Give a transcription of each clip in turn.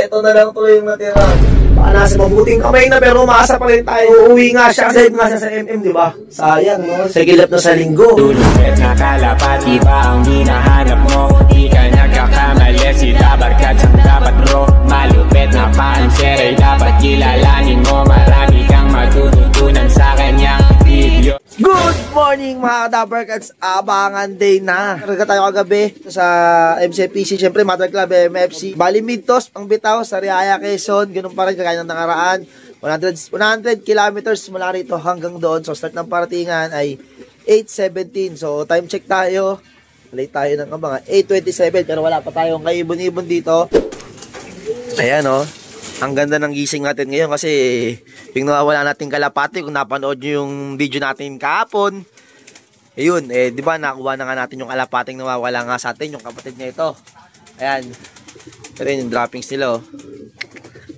Ito na lang tuloy yung natira. Baka nasa mabuting kamay na pero umaasa pa rin tayo. Uuwi nga siya kasi nga siya sa MM, di ba? Sayang, no? Sa gilap na sa linggo. Tulungit na kalapati ba ang hinahanap mo? Di ka nagkakamali, si dabarkat ang dapat bro. Malupit na paanser ay dapat kilalanin mo. Marami kang matututunan sa kanyang video. Good morning mga Dabarkats! Abangan day na. Karga tayo kagabi sa MCPC, syempre Mother Club MFC. Bali Midtos, pang bitaw, sa Riaya, Quezon. Ganun pa rin kagaya ng nakaraan. 100 kilometers mula rito hanggang doon. So start ng paratingan ay 8:17. So time check tayo. Late tayo ng mga 8:27 pero wala pa tayong kaibon-ibon dito. Ayan o. Ang ganda ng gising natin ngayon kasi yung nawawala nating kalapati, kung napanood nyo yung video natin kahapon, ayun, di ba nakuha na nga natin yung kalapating nawawala nga sa atin, yung kapatid niya ito. Ayan. Pero yun, yung droppings nila, oh.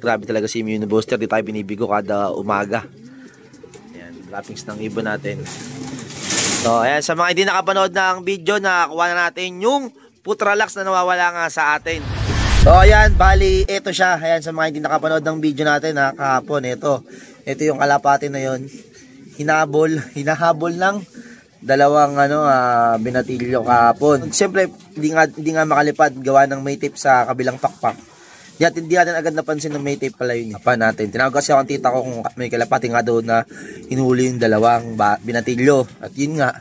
Grabe talaga si Immune Booster, di tayo binibigo kada umaga. Ayan, droppings ng ibon natin. So, ayan, sa mga hindi nakapanood ng video, nakakuha na natin yung Putralax na nawawala nga sa atin. So ayan, bali, ito siya. Ayan, sa mga hindi nakapanood ng video natin ha, kahapon, ito yung kalapati na yon. Hinahabol ng dalawang binatilyo kahapon. Siyempre, hindi nga makalipad, gawa ng may tape sa kabilang pakpak. Hindi natin agad napansin na may tape pala yun. Pa natin. Tinawag kasi ako ang tita ko kung may kalapati nga doon na hinuli yung dalawang binatilyo. At yun nga,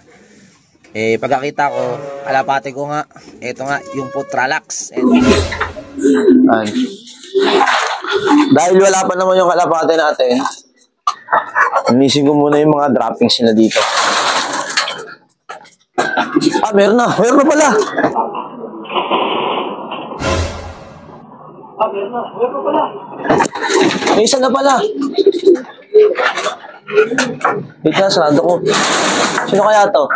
pagkakita ko, kalapati ko nga, ito nga, yung Putralax. Dahil wala pa naman yung kalapate natin, inisin ko muna yung mga droppings nila dito. Meron na pala. May isa na pala. Wait na, sarado ko. Sino kaya to?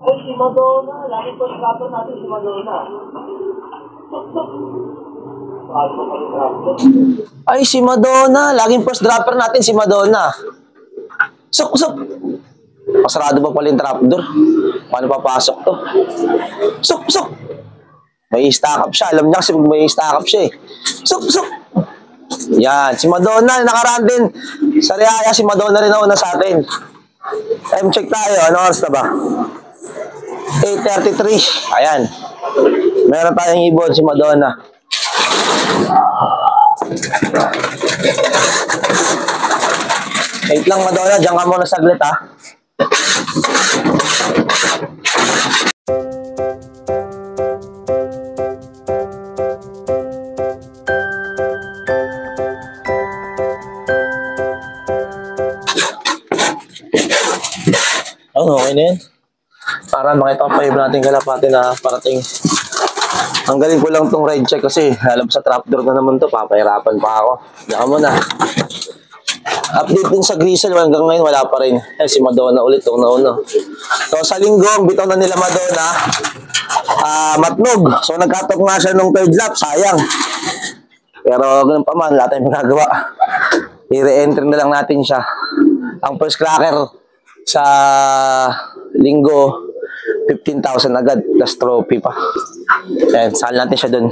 Ay, si Madonna. Lagi po rapper natin si Madonna. Ay, si Madonna. Laging first dropper natin si Madonna. Sok. Pasarado pa pala yung trapdoor. Paano papasok to? Sok. May stack up siya. Alam niya kasi may stack up siya eh. Sok. Yan, si Madonna. Nakaraan din. Sa Riaya, si Madonna rin nauna sa atin. Time check tayo. Ano oras na ba? 8:33. Ayan. Meron tayong ibon si Madonna. Wait lang Madonna, diyan ka muna saglit ha. Okay na yan. Para makita pa yung natin kalapati na parating. Ang galing ko lang tong ride check kasi alam sa trapdoor na naman to, papahirapan pa ako. Diyan muna. Update din sa Grisel, hanggang ngayon wala pa rin. Si Madonna ulit itong nauna. So sa linggo, bitaw na nila Madonna, matnog. So nagkatop nga siya nung third lap, sayang. Pero ganun pa man, wala tayong magagawa. I-re-enter na lang natin siya. Ang first cracker sa linggo, 15,000 agad plus trophy pa. Ayan, saan natin siya dun.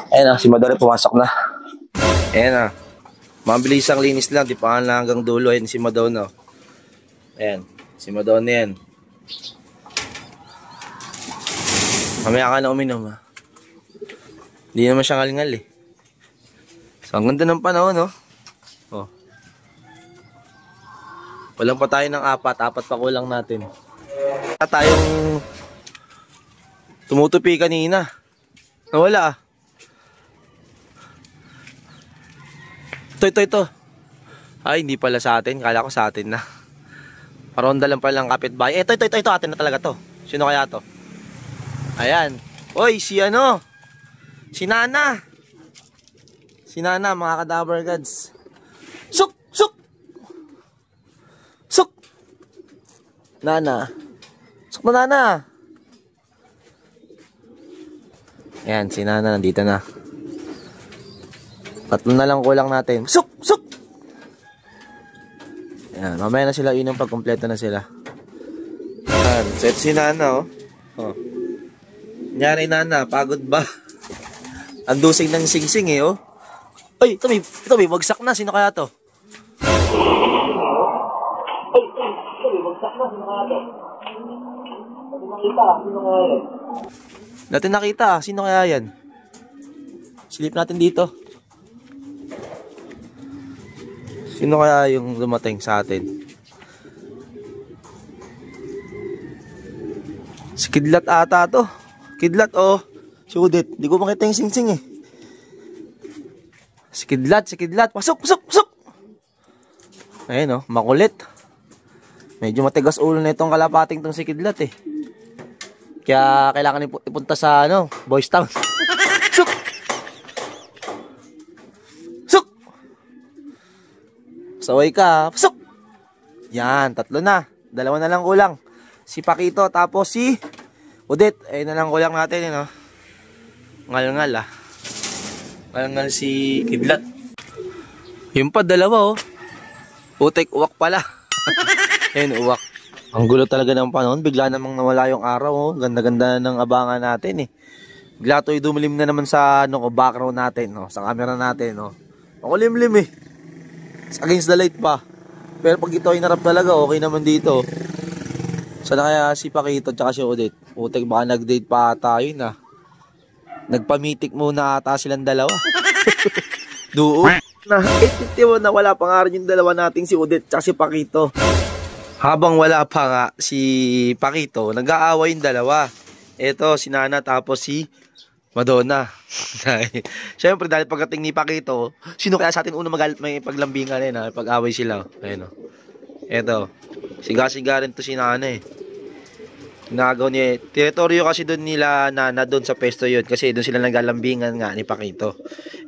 Ayan si Madonna pumasok na. Ayan mabilis ang linis lang, di pa lang hanggang dulo. Ayan si Madonna. Ayan, si Madonna yan. Mamaya ka na uminom ha. Hindi naman siya ngalingal eh. So ang ganda ng panahon oh. Walang pa tayo ng apat pa kulang natin. Tayong tumutupi kanina. Nawala Ito. Ay, hindi pala sa atin. Kala ko sa atin na. Paronda lang pala ng kapitbahay. Ito. Atin na talaga to. Sino kaya to? Ayan. Oy, si Nana. Si Nana, mga Kadabarkads. Sok. Nana. Sok na Nana. Ayan, si Nana nandito na. Tatlo na lang kulang natin. Sok. Ayan, mamaya na sila inom pag kompleto na sila. Ayan, set si Nana oh. Nyari Nana, pagod ba? Ang dusing ng singsing eh, oh. Ay, ito may bagsak na. Sino kaya to? Bagsak na, sino kaya to? Sino kaya yan? Natin nakita, sino kaya yan? Silip natin dito. Sino kaya yung dumating sa atin? Si Kidlat ata to. Kidlat, oh. Si Udit. Di ko makita yung singsing eh. Si Kidlat. Pasok. Ayun, oh. Makulit. Medyo matigas ulo na itong kalapating tong si Kidlat eh. Kaya kailangan ipunta sa Boys Town. Suk! Saway ka. Pasok! Yan, 3 na. 2 na lang kulang. Si Pakito, tapos si Udit. Ayun na lang kulang natin, yun, Ngal-ngal, Ngal-ngal si Kidlat. Yung pa, 2, oh. Putik, uwak pala. Ayun, uwak. Ang gulo talaga ng panahon. Bigla namang nawala yung araw, oh. Ganda-ganda ng abangan natin, eh. Bigla to'y dumilim na naman sa, background natin, sa camera natin, Makulimlim, eh. Against the light pa. Pero pag ito ay narap talaga, okay naman dito. Sana kaya si Pakito tsaka si Udit. Putik, baka nag-date pa tayo na. Nagpamitik muna ata silang dalawa. Doon. Na 851 na wala pa nga rin yung dalawa nating si Udit tsaka si Pakito. Habang wala pa nga si Pakito, nag-aaway yung dalawa. Ito, si Nana tapos si Madonna. Siyempre, dahil pagdating ni Pakito, sino kaya sa atin unang may paglambingan pag-away sila. Ayun, Eto, siga-siga rin to si Nana eh. Nagaw niya, teritoryo kasi doon nila Nana doon sa pesto yun. Kasi doon sila naglalambingan nga ni Pakito.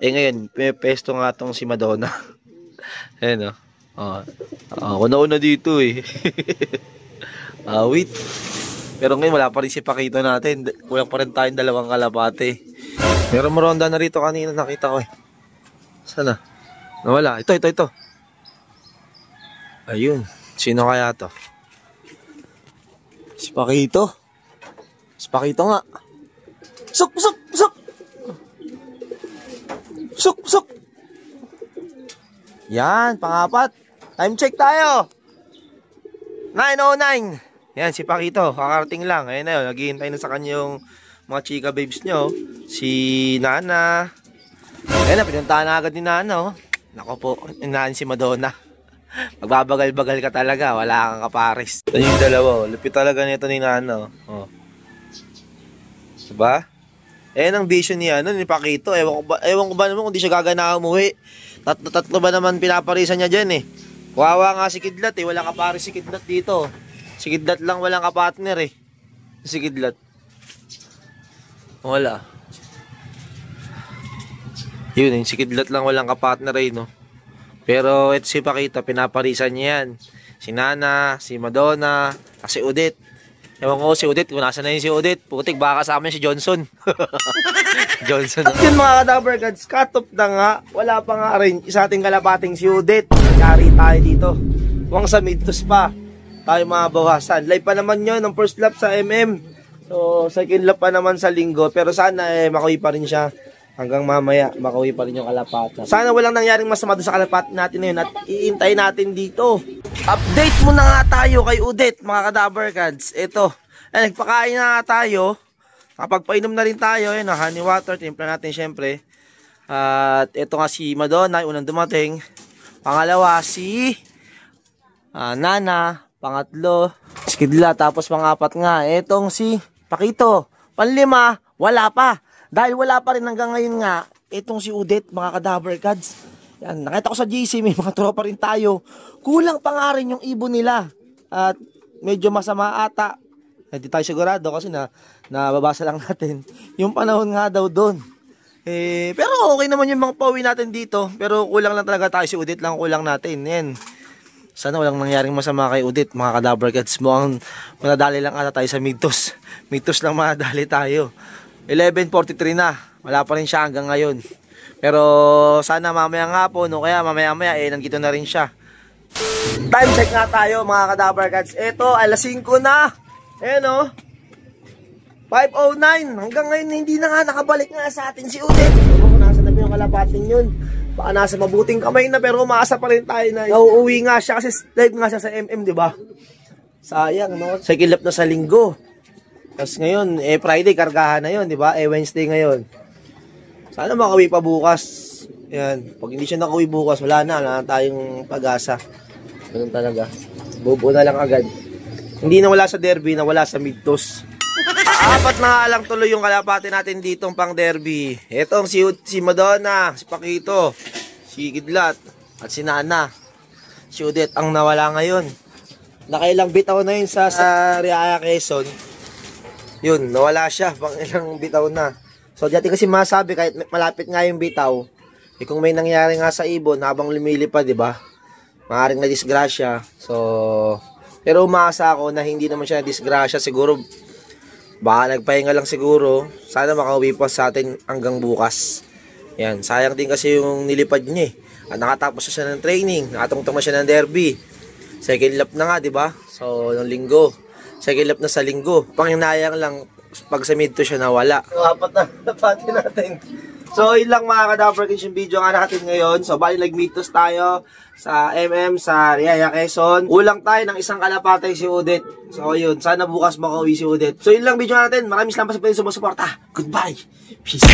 Ngayon, may pesto nga tong si Madonna. Ayun, kuna-una dito eh. Wait. Pero ngayon wala pa rin si Pakito natin. Kulang pa rin tayong 2 kalapate. Meron maronda na rito kanina, nakita ko eh. Sana? Nawala. Ito. Ayun. Sino kaya to? Si Pakito. Si Pakito nga. Suk! Yan, pang-4. Time check tayo. 9:09. Yan, si Pakito, kakarating lang. Ayun na yun, naghihintay na sa kanya yung mga chika babes nyo. Si Nana. Ayun na, pinuntahan na agad ni Nana, Nako po, inaan si Madonna. Magbabagal-bagal ka talaga, wala kang kapares. Ito yung dalawa, lupit talaga nito ni Nana, Diba? Ang vision niya, ni Pakito. Ewan ko ba naman kung di siya gagana umuwi. Tatlo ba naman pinaparisan niya dyan, Wawa nga si Kidlat, Walang kapares si Kidlat dito. Si Kidlat lang walang kapartner Si Kidlat. Wala. Yun, si Kidlat lang walang kapartner Pero ito si Pakito, pinaparisan niya yan. Si Nana, si Madonna, si Udit. Ewan ko si Udit, kung nasa na yun si Udit. Putik, baka kasama si Johnson. Johnson. At yun mga Dabber Gods, cut off na nga. Wala pa nga rin isa ating kalapating si Udit. Yari tayo dito. Huwag sa midtos pa. Tayo mabawasan. Live pa naman yun ng first lap sa MM. So, second lap pa naman sa linggo. Pero sana makuwi pa rin siya. Hanggang mamaya, makuwi pa rin yung kalapatan. Sana walang nangyaring masama doon sa kalapatan natin na yun. At iintay natin dito. Update muna nga tayo kay Udit, mga Dabber Gods. Ito. Nagpakain na nga tayo. Kapagpainom na rin tayo. Honey water. Timpla natin syempre. At ito nga si Madonna, unang dumating. Pangalawa, si Nana. Pangatlo, si Kidlat. Tapos pang-4 nga, etong si Pakito. Pang-5, wala pa. Dahil wala pa rin hanggang ngayon nga, etong si Udit, mga Dabber Gods. Yan, nakita ko sa GC, may mga tropa rin tayo. Kulang pa nga rin yung ibon nila. At medyo masama ata. Hindi tayo sigurado kasi nababasa lang natin. Yung panahon nga daw doon. Pero okay naman yung mga pauwi natin dito. Pero kulang lang talaga tayo, si Udit lang kulang natin. Yan. Sana walang nangyaring masama kay Udit, mga Dabber Gods. Mukhang manadali lang ata tayo sa Midtos. Midtos lang manadali tayo. 11:43 na. Wala pa rin siya hanggang ngayon. Pero sana mamaya nga po, kaya mamaya nandito na rin siya. Time check nga tayo, mga Dabber Gods. Ito, alas 5 na. 509. Hanggang ngayon, hindi na nga nakabalik nga sa atin si Udet. Kung nasa na yung kalapating yun, baka nasa mabuting kamay na, pero umaasa pa rin tayo na nauuwi nga siya kasi live nga siya sa MM, di ba? Sayang, no? Second lap na sa linggo. Tapos ngayon, Friday, kargahan na yun, di ba? Wednesday ngayon. Sana makauwi pa bukas. Yan. Pag hindi siya nakauwi bukas, wala na tayong pag-asa. Ganun talaga. Bubuo na lang agad. Hindi na wala sa derby, na wala sa midtos. Apat na lang tuloy yung kalapati natin ditong pang derby. Etong si Madonna, si Paquito, si Kidlat, at si Nana. Si Udet ang nawala ngayon. Nakailang bitaw na yun sa Riaya Quezon. Yun, nawala siya. Pang ilang bitaw na. So, dati kasi masabi, kahit malapit nga yung bitaw, kung may nangyari nga sa ibon habang lumilipad, di ba? Maaaring na disgrasya. So, pero umaasa ako na hindi naman siya na disgrasya. Siguro, baka nagpahinga lang siguro. Sana makauwi pa sa atin hanggang bukas. Yan, sayang din kasi yung nilipad niya eh. At nakatapos siya ng training, nakatungtong siya ng derby. Second lap na nga, di ba? So, ng linggo. Second lap na sa linggo. Panginayang lang, pag sa midto siya nawala. So, apat na napati natin. So, yun lang mga ka-Dapper Kids yung video nga natin ngayon. So, bali nag-midtos tayo sa MM, sa Riaya Quezon. Ulang tayo ng isang kalapatay si Udet. So, yun. Sana bukas makauwi si Udet. So, yun lang video natin. Maraming salamat sa pwede sumusuporta. Goodbye. Peace.